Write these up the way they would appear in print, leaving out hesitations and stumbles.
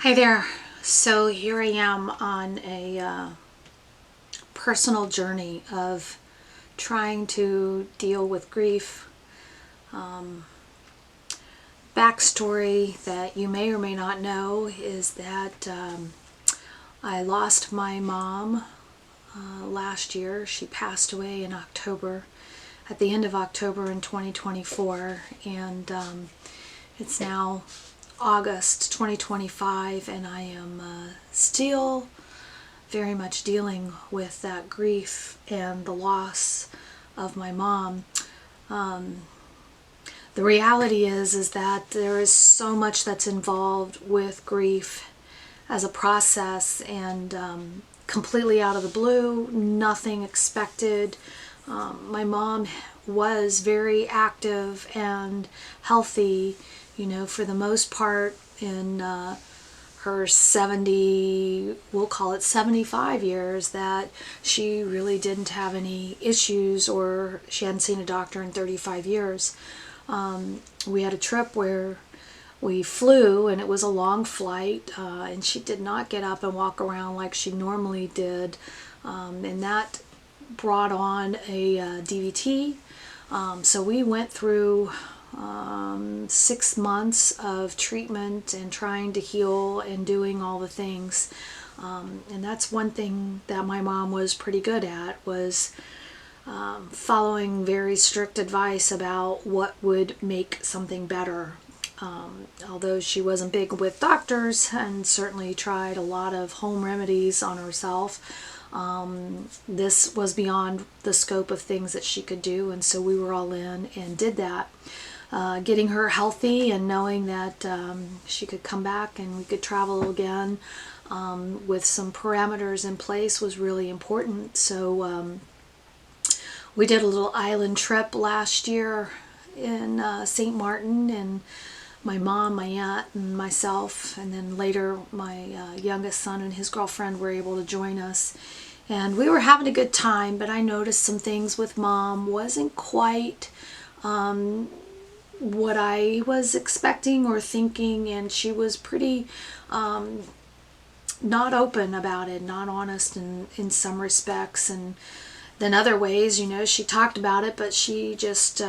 Hi there. So here I am on a personal journey of trying to deal with grief. Backstory that you may or may not know is that I lost my mom last year. She passed away in October, at the end of October in 2024, and it's now August 2025, and I am still very much dealing with that grief and the loss of my mom. The reality is that there is so much that's involved with grief as a process, and completely out of the blue, nothing expected. My mom was very active and healthy, for the most part in her 70, we'll call it 75 years, that she really didn't have any issues, or she hadn't seen a doctor in 35 years. We had a trip where we flew, and it was a long flight, and she did not get up and walk around like she normally did, and that brought on a DVT. So we went through 6 months of treatment and trying to heal and doing all the things. And that's one thing that my mom was pretty good at, was following very strict advice about what would make something better. Although she wasn't big with doctors and certainly tried a lot of home remedies on herself, this was beyond the scope of things that she could do, and so we were all in and did that. Getting her healthy and knowing that she could come back and we could travel again with some parameters in place was really important. So we did a little island trip last year in St. Martin, and my mom, my aunt, and myself, and then later my youngest son and his girlfriend were able to join us. And we were having a good time, but I noticed some things with mom wasn't quite what I was expecting or thinking, and she was pretty not open about it, not honest in some respects, and then other ways, she talked about it, but she just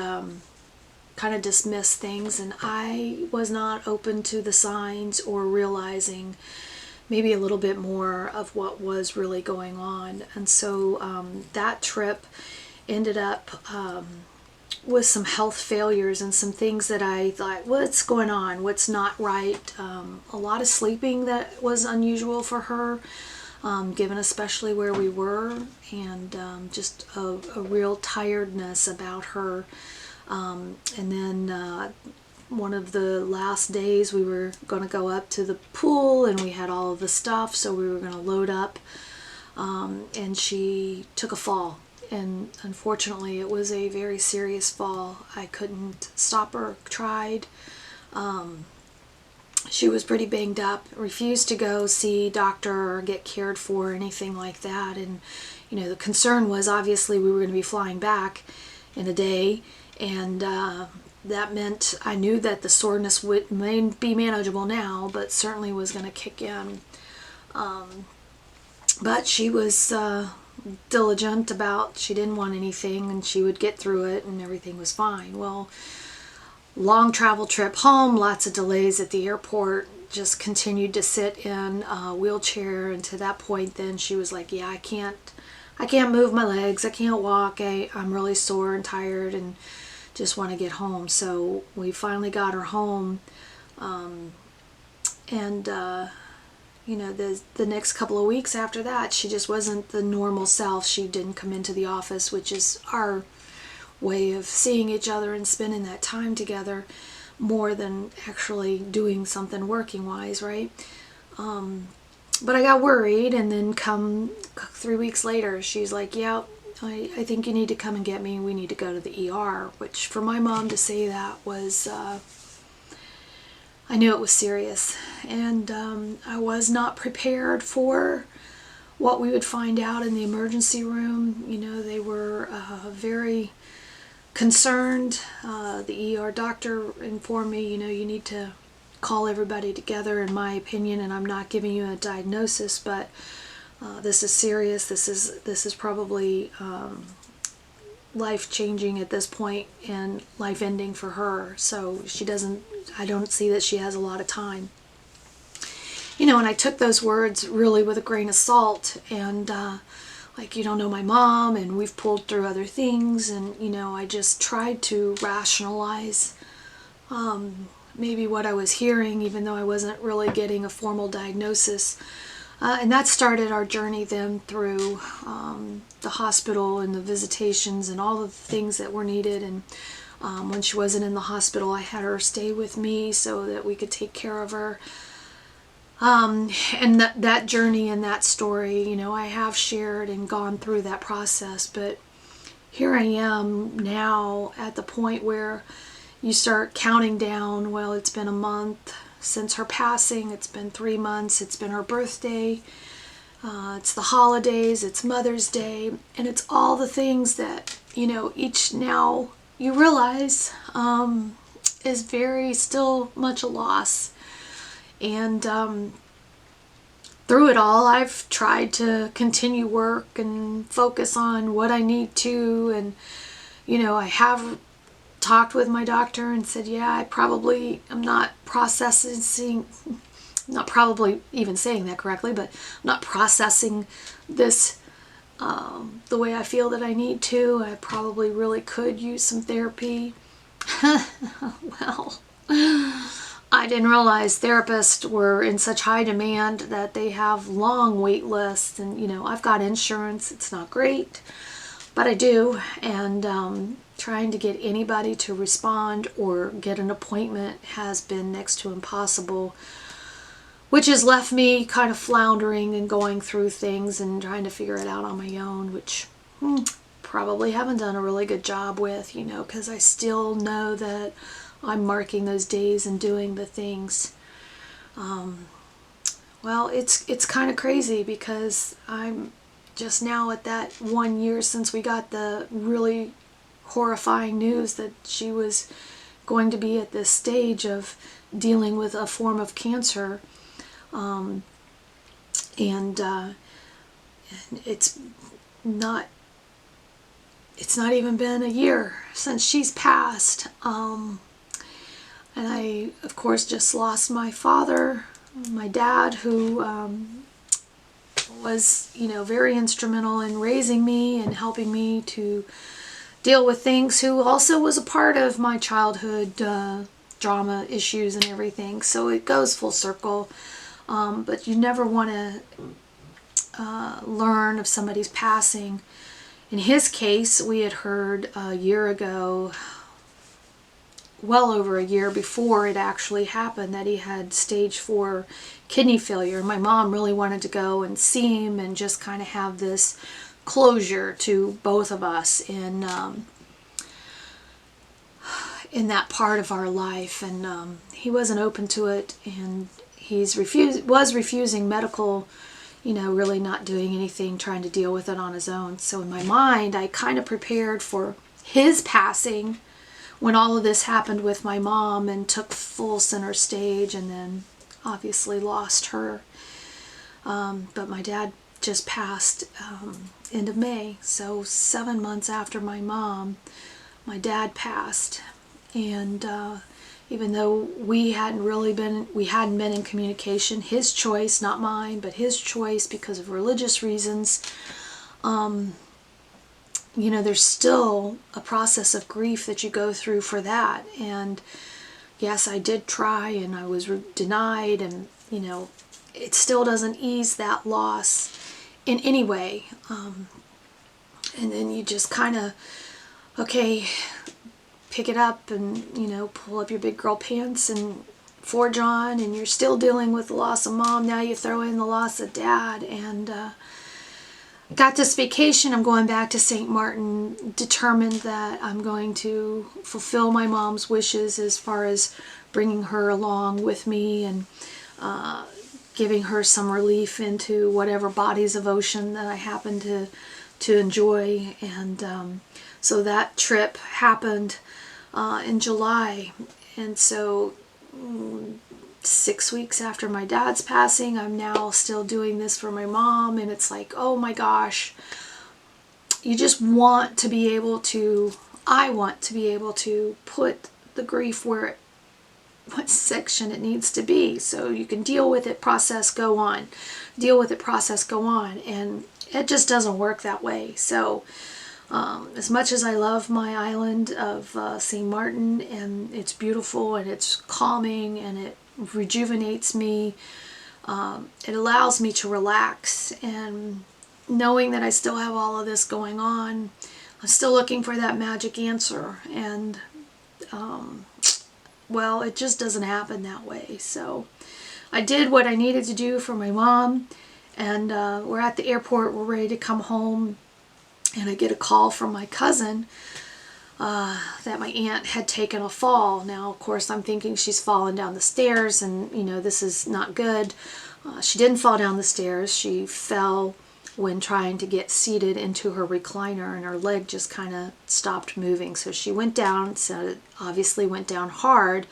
kind of dismissed things, and I was not open to the signs or realizing maybe a little bit more of what was really going on. And so that trip ended up with some health failures and some things that I thought, what's going on? What's not right? A lot of sleeping that was unusual for her, given especially where we were, and just a real tiredness about her. And then one of the last days we were going to go up to the pool, and we had all of the stuff, so we were going to load up, and she took a fall. And unfortunately, it was a very serious fall. I couldn't stop her, tried. She was pretty banged up, refused to go see a doctor or get cared for or anything like that. And, the concern was obviously we were going to be flying back in a day, and that meant I knew that the soreness may be manageable now, but certainly was going to kick in. But she was diligent about, she didn't want anything, and she would get through it, and everything was fine. Well, long travel trip home, lots of delays at the airport, just continued to sit in a wheelchair, and to that point then she was like, yeah, I can't move my legs, I can't walk, I'm really sore and tired and just want to get home. So we finally got her home, and the next couple of weeks after that, she just wasn't the normal self. She didn't come into the office, which is our way of seeing each other and spending that time together more than actually doing something working wise, right? But I got worried, and then come 3 weeks later, she's like, yeah, I think you need to come and get me. We need to go to the ER, which for my mom to say that was, I knew it was serious, and I was not prepared for what we would find out in the emergency room. They were very concerned. The ER doctor informed me, you need to call everybody together, in my opinion, and I'm not giving you a diagnosis, but this is serious. This is probably life-changing at this point and life-ending for her. So I don't see that she has a lot of time. And I took those words really with a grain of salt, and like, you don't know my mom, and we've pulled through other things, and I just tried to rationalize maybe what I was hearing, even though I wasn't really getting a formal diagnosis. And that started our journey then through the hospital and the visitations and all of the things that were needed. And when she wasn't in the hospital, I had her stay with me so that we could take care of her. And that journey and that story, I have shared and gone through that process. But here I am now at the point where you start counting down. Well, it's been a month since her passing. It's been 3 months. It's been her birthday. It's the holidays. It's Mother's Day. And it's all the things that, each now you realize is very still much a loss. And through it all, I've tried to continue work and focus on what I need to. And, I have talked with my doctor and said, yeah, I probably am not probably even saying that correctly, but I'm not processing this the way I feel that I need to. I probably really could use some therapy. Well, I didn't realize therapists were in such high demand that they have long wait lists. And, I've got insurance. It's not great, but I do. And trying to get anybody to respond or get an appointment has been next to impossible, which has left me kind of floundering and going through things and trying to figure it out on my own, which probably haven't done a really good job with, because I still know that I'm marking those days and doing the things. Well, it's kind of crazy because I'm just now at that 1 year since we got the really horrifying news that she was going to be at this stage of dealing with a form of cancer. And it's not even been a year since she's passed. And I, of course, just lost my father, my dad, who was, very instrumental in raising me and helping me to deal with things, who also was a part of my childhood drama issues and everything. So it goes full circle. But you never want to learn of somebody's passing. In his case, we had heard a year ago, well over a year before it actually happened, that he had stage 4 kidney failure. My mom really wanted to go and see him and just kind of have this closure to both of us in that part of our life. And he wasn't open to it, and was refusing medical, really not doing anything, trying to deal with it on his own. So in my mind, I kind of prepared for his passing when all of this happened with my mom and took full center stage, and then obviously lost her. But my dad just passed end of May, so 7 months after my mom, my dad passed. And even though we hadn't been in communication, his choice, not mine, but his choice because of religious reasons, there's still a process of grief that you go through for that. And yes, I did try, and I was denied, and it still doesn't ease that loss in any way. And then you just kind of, okay, pick it up and, pull up your big girl pants and forge on, and you're still dealing with the loss of mom. Now you throw in the loss of dad. And got this vacation. I'm going back to St. Martin, determined that I'm going to fulfill my mom's wishes as far as bringing her along with me and giving her some relief into whatever bodies of ocean that I happen to enjoy. And so that trip happened in July. And so 6 weeks after my dad's passing, I'm now still doing this for my mom, and it's like, oh my gosh, you just want to be able to, I want to be able to put the grief what section it needs to be, so you can deal with it, process, go on. Deal with it, process, go on. And it just doesn't work that way. So as much as I love my island of St. Martin, and it's beautiful and it's calming and it rejuvenates me, it allows me to relax, and knowing that I still have all of this going on, I'm still looking for that magic answer, and well, it just doesn't happen that way. So I did what I needed to do for my mom, and we're at the airport, we're ready to come home, and I get a call from my cousin that my aunt had taken a fall. Now, of course, I'm thinking she's fallen down the stairs, and you know, this is not good. She didn't fall down the stairs. She fell when trying to get seated into her recliner, and her leg just kind of stopped moving. So she went down, so it obviously went down hard,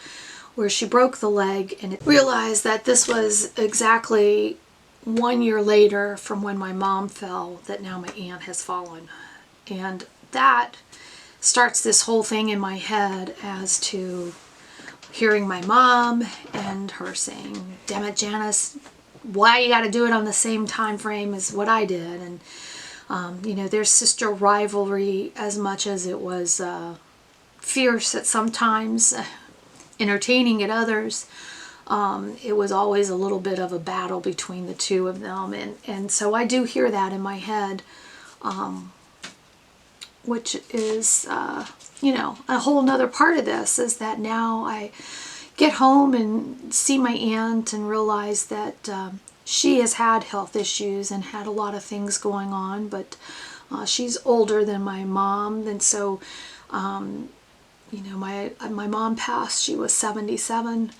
where she broke the leg, and realized that this was exactly 1 year later from when my mom fell, that now my aunt has fallen. And that starts this whole thing in my head as to hearing my mom and her saying, damn it, Janice, why you got to do it on the same time frame as what I did. And you know, there's sister rivalry as much as it was fierce at sometimes, entertaining at others. It was always a little bit of a battle between the two of them, and so I do hear that in my head, which is you know, a whole nother part of this, is that now I get home and see my aunt and realize that she has had health issues and had a lot of things going on, but she's older than my mom, and so you know, my mom passed, she was 77.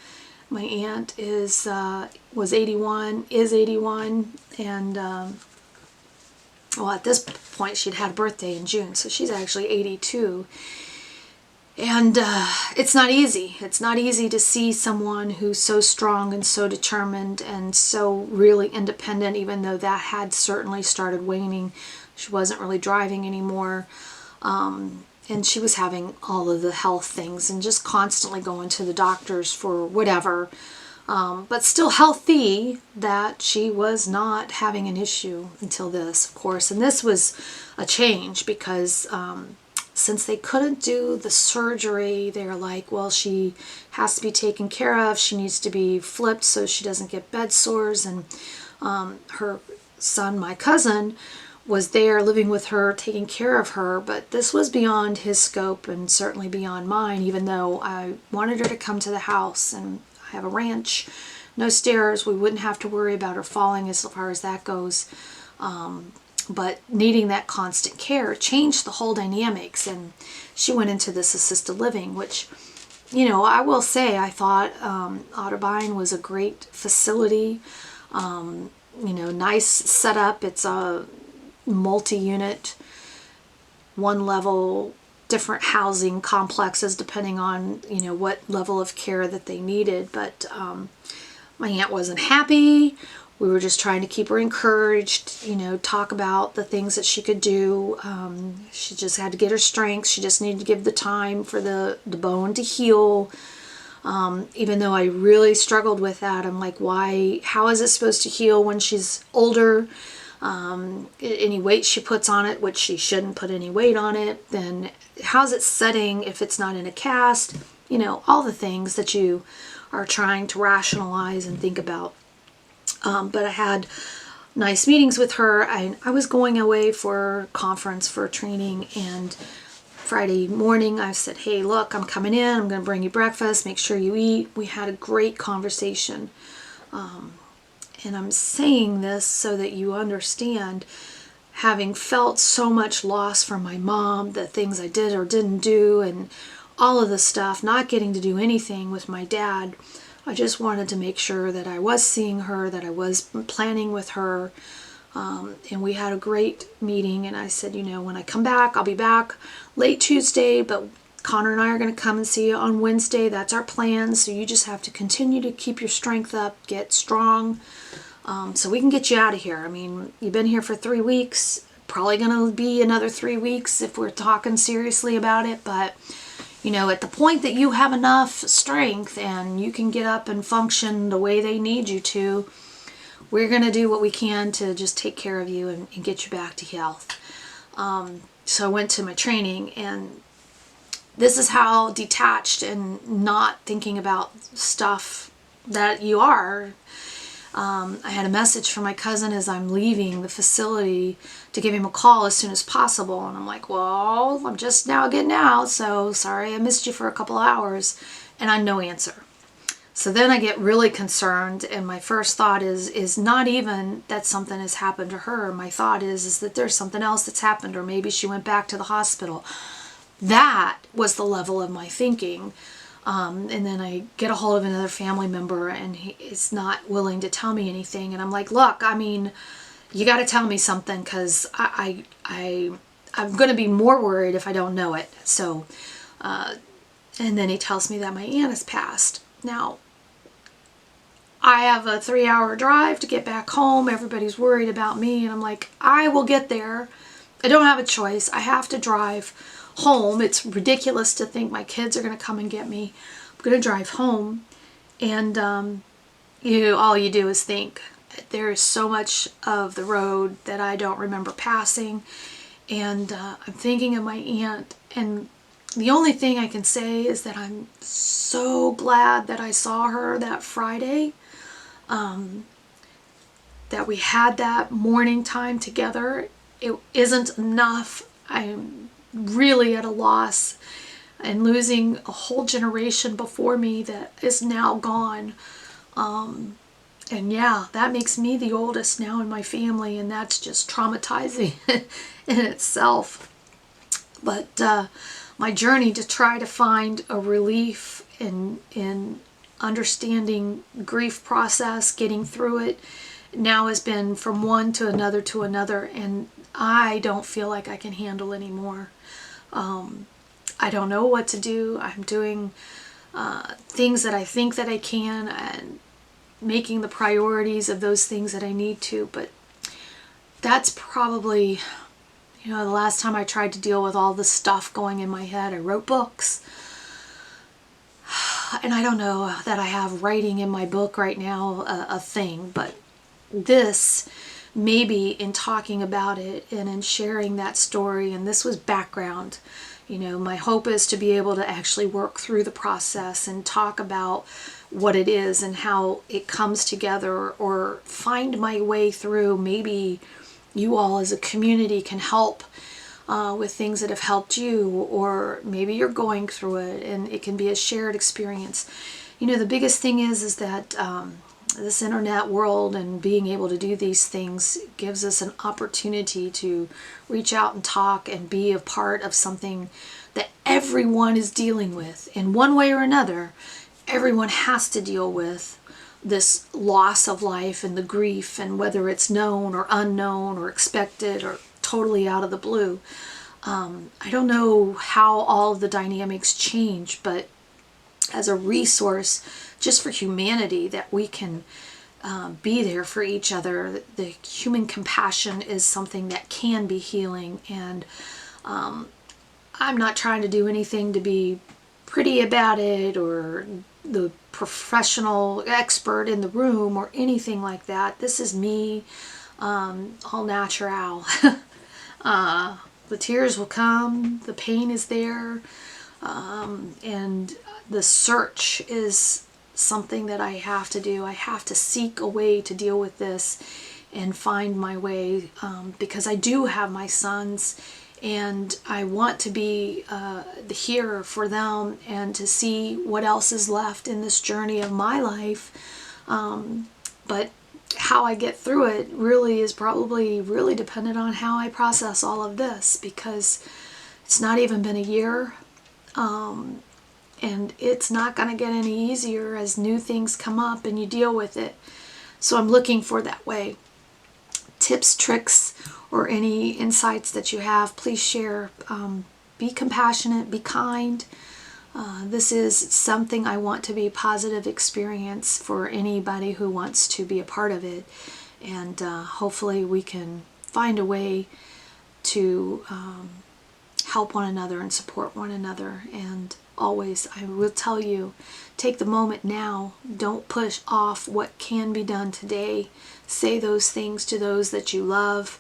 My aunt was 81, is 81, and well, at this point she'd had a birthday in June, so she's actually 82. And it's not easy. It's not easy to see someone who's so strong and so determined and so really independent, even though that had certainly started waning. She wasn't really driving anymore. And she was having all of the health things and just constantly going to the doctors for whatever. But still healthy, that she was not having an issue until this, of course. And this was a change because since they couldn't do the surgery, they're like, well, she has to be taken care of. She needs to be flipped so she doesn't get bed sores. And her son, my cousin, was there living with her, taking care of her. But this was beyond his scope and certainly beyond mine, even though I wanted her to come to the house. And I have a ranch, no stairs. We wouldn't have to worry about her falling as far as that goes. But needing that constant care changed the whole dynamics, and she went into this assisted living, which, you know, I will say I thought Otterbein was a great facility, you know, nice setup. It's a multi-unit, one level, different housing complexes depending on, you know, what level of care that they needed. But my aunt wasn't happy. We were just trying to keep her encouraged, you know, talk about the things that she could do. She just had to get her strength. She just needed to give the time for the bone to heal. Even though I really struggled with that, I'm like, why, how is it supposed to heal when she's older? Any weight she puts on it, which she shouldn't put any weight on it, then how's it setting if it's not in a cast? You know, all the things that you are trying to rationalize and think about. But I had nice meetings with her. I was going away for a conference, for training, and Friday morning I said, hey, look, I'm coming in. I'm going to bring you breakfast. Make sure you eat. We had a great conversation. And I'm saying this so that you understand, having felt so much loss from my mom, the things I did or didn't do, and all of the stuff, not getting to do anything with my dad, I just wanted to make sure that I was seeing her, that I was planning with her, and we had a great meeting. And I said, you know, when I come back, I'll be back late Tuesday, but Connor and I are going to come and see you on Wednesday. That's our plan. So you just have to continue to keep your strength up, get strong, so we can get you out of here. I mean, you've been here for 3 weeks. Probably going to be another 3 weeks if we're talking seriously about it. But, you know, at the point that you have enough strength and you can get up and function the way they need you to, we're going to do what we can to just take care of you and get you back to health. So I went to my training, and this is how detached and not thinking about stuff that you are. I had a message from my cousin as I'm leaving the facility to give him a call as soon as possible. And I'm like, well, I'm just now getting out, so sorry I missed you for a couple hours. And I'm no answer. So then I get really concerned, and my first thought is not even that something has happened to her. My thought is that there's something else that's happened, or maybe she went back to the hospital. That was the level of my thinking. And then I get a hold of another family member, and he is not willing to tell me anything. And I'm like, look, I mean, you got to tell me something, because I'm going to be more worried if I don't know it. So, and then he tells me that my aunt has passed. Now, I have a 3-hour drive to get back home. Everybody's worried about me. And I'm like, I will get there. I don't have a choice. I have to drive home. It's ridiculous to think my kids are going to come and get me. I'm going to drive home. And all you do is think. There is so much of the road that I don't remember passing. And I'm thinking of my aunt. And the only thing I can say is that I'm so glad that I saw her that Friday. That we had that morning time together. It isn't enough. I'm really at a loss, and losing a whole generation before me that is now gone. And yeah, that makes me the oldest now in my family, and that's just traumatizing in itself. But my journey to try to find a relief in understanding grief process, getting through it, now has been from one to another, and I don't feel like I can handle anymore. I don't know what to do. I'm doing things that I think that I can, and making the priorities of those things that I need to, but that's probably, the last time I tried to deal with all the stuff going in my head. I wrote books. And I don't know that I have writing in my book right now a thing, but this, maybe in talking about it and in sharing that story, and this was background, my hope is to be able to actually work through the process and talk about what it is and how it comes together, or find my way through. Maybe you all as a community can help with things that have helped you, or maybe you're going through it and it can be a shared experience. The biggest thing is that this internet world and being able to do these things gives us an opportunity to reach out and talk and be a part of something that everyone is dealing with in one way or another. Everyone has to deal with this loss of life and the grief, and whether it's known or unknown or expected or totally out of the blue. I don't know how all of the dynamics change, but as a resource just for humanity, that we can be there for each other. The human compassion is something that can be healing, and I'm not trying to do anything to be pretty about it or the professional expert in the room or anything like that. This is me, all natural. The tears will come, the pain is there, and the search is something that I have to do. I have to seek a way to deal with this and find my way, because I do have my sons, and I want to be here for them and to see what else is left in this journey of my life. But how I get through it really is probably really dependent on how I process all of this, because it's not even been a year, and it's not going to get any easier as new things come up and you deal with it. So I'm looking for that way. Tips, tricks, or any insights that you have, please share. be compassionate, be kind. This is something I want to be a positive experience for anybody who wants to be a part of it. And hopefully we can find a way to help one another and support one another. And always, I will tell you, take the moment now. Don't push off what can be done today. Say those things to those that you love.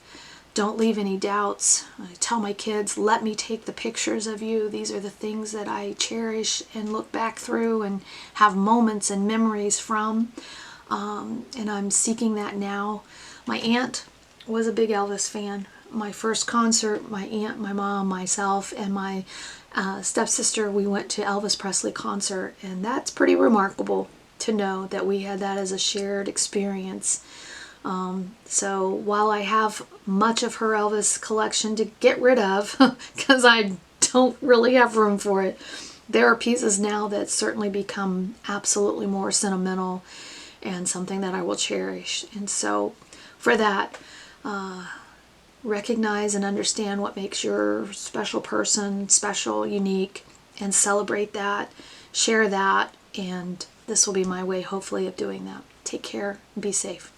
Don't leave any doubts. I tell my kids, let me take the pictures of you. These are the things that I cherish and look back through and have moments and memories from. And I'm seeking that now. My aunt was a big Elvis fan. My first concert, my aunt, my mom, myself, and my stepsister, we went to Elvis Presley concert. And that's pretty remarkable to know that we had that as a shared experience. So while I have much of her Elvis collection to get rid of, because I don't really have room for it, there are pieces now that certainly become absolutely more sentimental and something that I will cherish. And so for that, recognize and understand what makes your special person special, unique, and celebrate that, share that, and this will be my way, hopefully, of doing that. Take care and be safe.